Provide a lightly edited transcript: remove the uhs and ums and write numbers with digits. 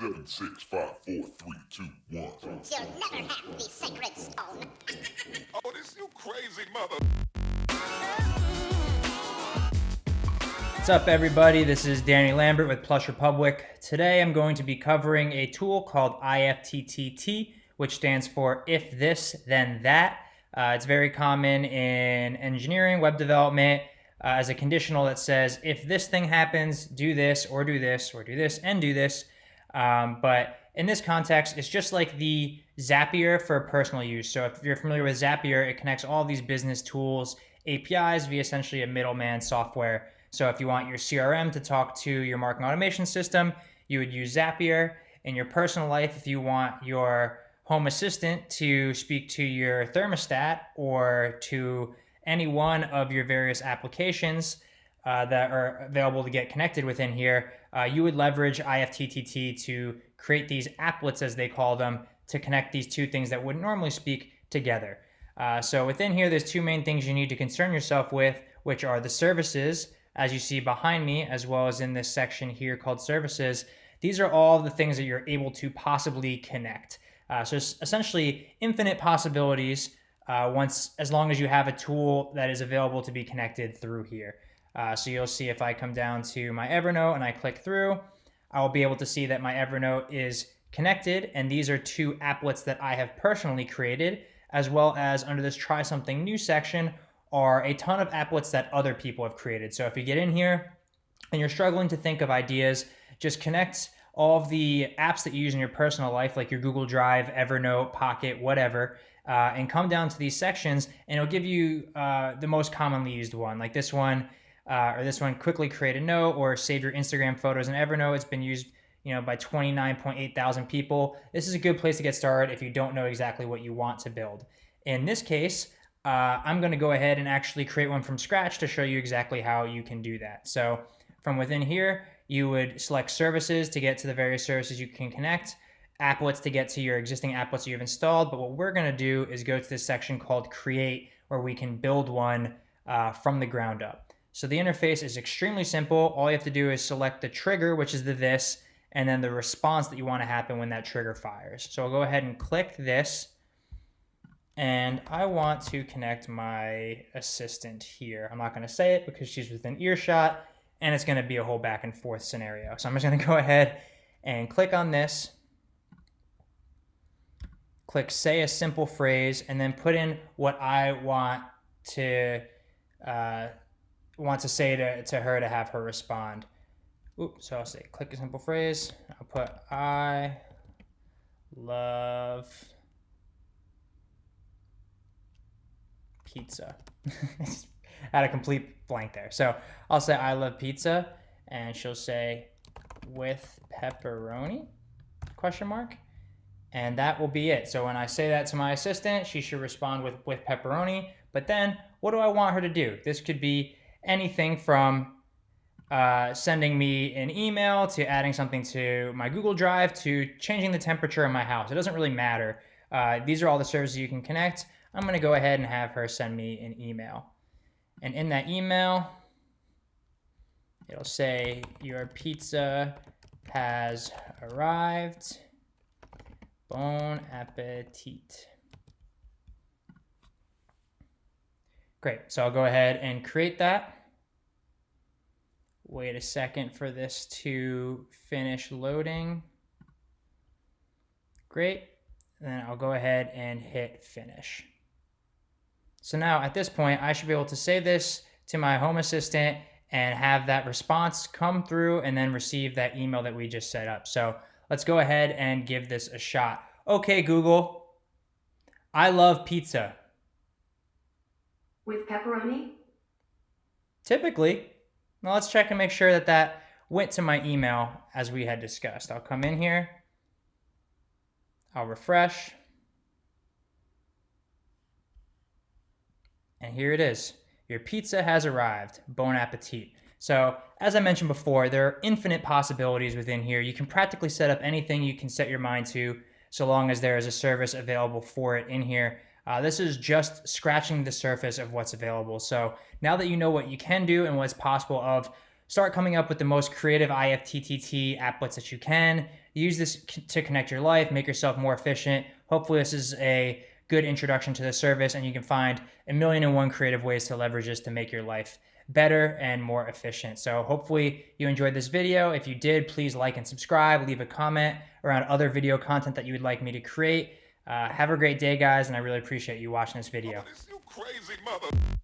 7, 6, 5, 4, 3, 2, 1. You'll never have the sacred stone. Oh, this you crazy mother. What's up, everybody? This is Danny Lambert with Plush Republic. Today I'm going to be covering a tool called IFTTT, which stands for If This, Then That. It's very common in engineering, web development, as a conditional that says, if this thing happens, do this, or do this, or do this, and do this. But in this context, it's just like the Zapier for personal use. So if you're familiar with Zapier, it connects all these business tools, APIs via essentially a middleman software. So if you want your CRM to talk to your marketing automation system, you would use Zapier. In your personal life, if you want your home assistant to speak to your thermostat or to any one of your various applications that are available to get connected within here, you would leverage IFTTT to create these applets, as they call them, to connect these two things that wouldn't normally speak together. So within here, there's two main things you need to concern yourself with, which are the services, as you see behind me, as well as in this section here called services. These are all the things that you're able to possibly connect. So it's essentially infinite possibilities as long as you have a tool that is available to be connected through here. So you'll see if I come down to my Evernote and I click through, I will be able to see that my Evernote is connected, and these are two applets that I have personally created, as well as under this Try Something New section are a ton of applets that other people have created. So if you get in here and you're struggling to think of ideas, just connect all of the apps that you use in your personal life, like your Google Drive, Evernote, Pocket, whatever, and come down to these sections, and it'll give you the most commonly used one, like this one, or this one, quickly create a note or save your Instagram photos in Evernote. It's been used by 29.8 thousand people. This is a good place to get started if you don't know exactly what you want to build. In this case, I'm going to go ahead and actually create one from scratch to show you exactly how you can do that. So from within here, you would select services to get to the various services you can connect, applets to get to your existing applets you've installed. But what we're going to do is go to this section called Create, where we can build one from the ground up. So the interface is extremely simple. All you have to do is select the trigger, which is the this, and then the response that you want to happen when that trigger fires. So I'll go ahead and click this. And I want to connect my assistant here. I'm not going to say it because she's within earshot, and it's going to be a whole back and forth scenario. So I'm just going to go ahead and click on this, click say a simple phrase, and then put in what I want to say to her to have her respond. So I'll say click a simple phrase. I'll put I love pizza. I had a complete blank there. So I'll say I love pizza, and she'll say with pepperoni, ? And that will be it. So when I say that to my assistant, she should respond with pepperoni. But then what do I want her to do? This could be anything from sending me an email to adding something to my Google Drive to changing the temperature in my house. It doesn't really matter. These are all the services you can connect. I'm going to go ahead and have her send me an email. And in that email, it'll say, your pizza has arrived. Bon appetit. Great. So I'll go ahead and create that. Wait a second for this to finish loading. Great. Then I'll go ahead and hit finish. So now at this point, I should be able to say this to my home assistant and have that response come through and then receive that email that we just set up. So let's go ahead and give this a shot. Okay, Google, I love pizza. With pepperoni? Typically. Now let's check and make sure that that went to my email as we had discussed. I'll come in here. I'll refresh. And here it is. Your pizza has arrived. Bon appetit. So as I mentioned before, there are infinite possibilities within here. You can practically set up anything you can set your mind to, so long as there is a service available for it in here. This is just scratching the surface of what's available. So now that you know what you can do and what's possible, start coming up with the most creative IFTTT applets that you can. Use this to connect your life, make yourself more efficient. Hopefully this is a good introduction to the service, and you can find 1,000,001 creative ways to leverage this to make your life better and more efficient. So hopefully you enjoyed this video. If you did, please like and subscribe, leave a comment around other video content that you would like me to create. Have a great day, guys, and I really appreciate you watching this video. Oh, this you crazy mother.